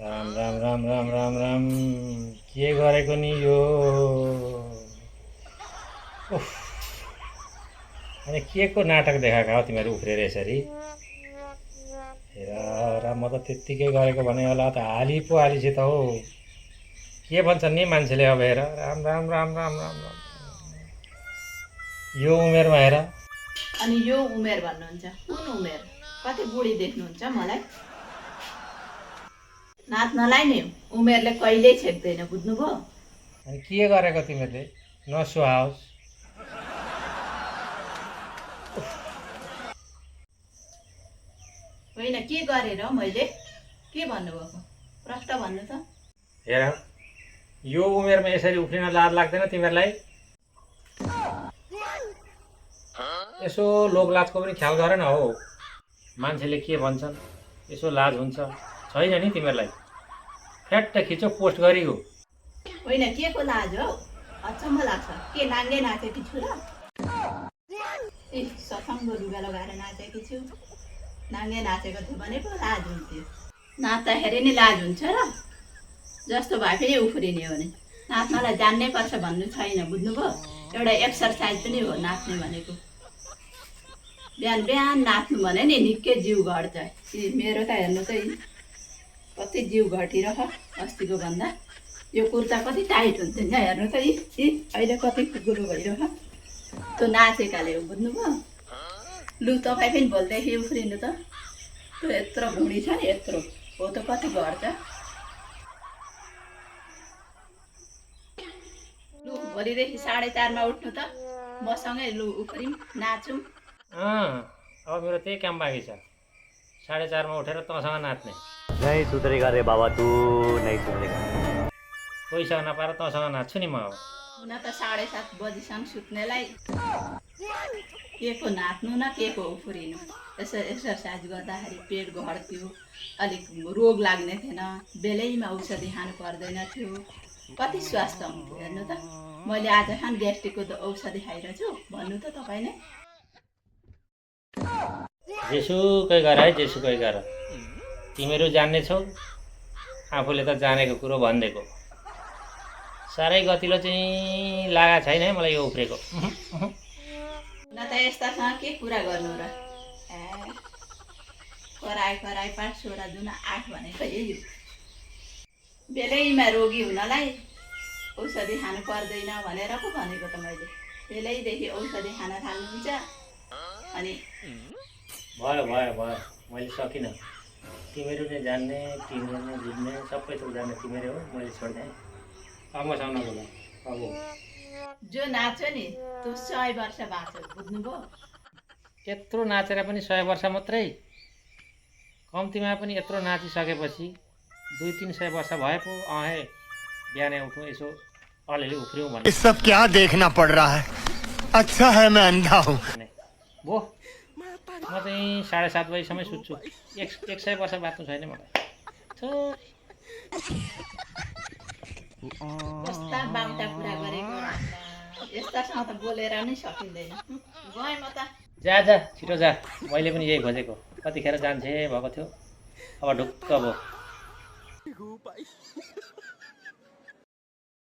राम राम राम राम राम राम के गरेको नि यो उफ अनि के को नाटक देखाएका हो तिमीहरू उफ्रेर यसरी हेर र म त त्यत्तिकै गरेको भने होला त हाली पो हालिसित हो के भन्छन् नि मान्छेले अब हेर राम राम राम राम राम राम यो उमेरमा हेर अनि यो उमेर भन्नुहुन्छ कुन उमेर कति बुढी देख्नुहुन्छ मलाई नाच्नलाई नि उमेरले कहिल्यै छेक्दैन बुझ्नुभयो अनि के गरेको तिमीहरूले नसुहाओस् होइन के गरेर मैले के भन्नुभएको प्रश्न भन्नु त हेर यो उमेरमा यसरी उफ्रिन लाज लाग्दैन तिमीहरूलाई यसो लोकलाजको पनि ख्याल गर न हो मान्छेले के भन्छन् यसो लाज हुन्छ छैन नि तिमीहरूलाई फ्याट्ट खिचो पोस्ट गरिगयो होइन के को लाज हो अचम्म लाग्छ के नाङ्गे नाचेकी छु र ए सफाङ्गो लुगा लगाएर नाचेकी छु नाङ्गे नाचेको थियो भने पो लाज हुन्थ्यो नाच्दाखेरि नि लाज हुन्छ र जस्तो भए पनि उफ्रिने हो भने नाच्नलाई जान्नै पर्छ भन्नु छैन बुझ्नुभयो एउटा एक्सर्साइज पनि हो नाच्ने भनेको बिहान बिहान नाच्नु भने नि निकै जिउ घट्छ मेरो त हेर्नु त कति जिउ घटिरह अस्तिको भन्दा यो कुर्ता कति टाइट हुन्थ्यो नि हेर्नु त अहिले कति कुकुरो भइरह त्यो नाचेकाले हो बुझ्नुभयो लु तपाईँ पनि भोलिदेखि उफ्रिनु त त्यो यत्रो भुँडी छ नि यत्रो हो त कति घट्छ लु भोलिदेखि 4:30 उठ्नु त मसँगै लु उफ्रिम नाचौँ अब मेरो त्यही काम बाँकी छ 4:30 उठेर तँसँग नाच्ने नहीं सुधरेगा रे बाबा तू नहीं सुधरेगा कोहीसँग नपाएर तँसँग नाच्छु नि म अब हुन त 7:30 बजीसम्म सुत्नेलाई के को नाच्नु न के को उफ्रिनु यसो एक्सर्साइज गर्दाखेरि पेट घट्थ्यो अलिक रोग लाग्ने थिएन बेलैमा औषधि खानु पर्दैन थियो कति स्वास्थ्य हुन्थ्यो हेर्नु त मैले आज खान ग्यास्ट्रिकको त औषधि खाइरहेको छु भन्नु त तपाईँ नै जेसुकै गर है जेसुकै गर तिमीहरू जान्ने छौ आफूले त जानेको कुरो भनिदिएको साह्रै गतिलो चाहिँ लागेको छैन है मलाई यो उफ्रेको न त यस्तासँग के कुरा गर्नु र कराई कराई 5 16 जुन 8 भनेको यही बेलैमा रोगी हुनलाई औषधि खानु पर्दैन भनेर पो भनेको त मैले बेलैदेखि औषधि खान थाल्नुहुन्छ अनि भयो भयो भयो मैले सकिनँ तिमीहरू नै जान्ने तिमीहरू नै बुझ्ने सबै थोक जान्ने तिमीहरू हो मैले छोड्दै अब मसँग नबोला अब जो नाच्यो नि त्यो 100 वर्ष बाँच्यो बुझ्नुभयो यत्रो नाचेर पनि 100 वर्ष मात्रै कम्तीमा पनि यत्रो नाचिसकेपछि 200-300 वर्ष भए पो अहे बिहानै उठौँ यसो अलिअलि उफ्रिउँ भने ये सब क्या देखना पड़ रहा है अच्छा है मैं अंधा हूँ भो म चाहिँ 7:30 बजीसम्म सुत्छु 100 वर्ष बाँच्नु छैन मलाई कस्ता बाउटा कुरा गरेको यस्तासँग त बोलेर नै सकिँदैन गएँ म त जा जा छिटो जा मैले पनि यही खोजेको कतिखेर जान्छे भएको थियो अब ढुक्क भयो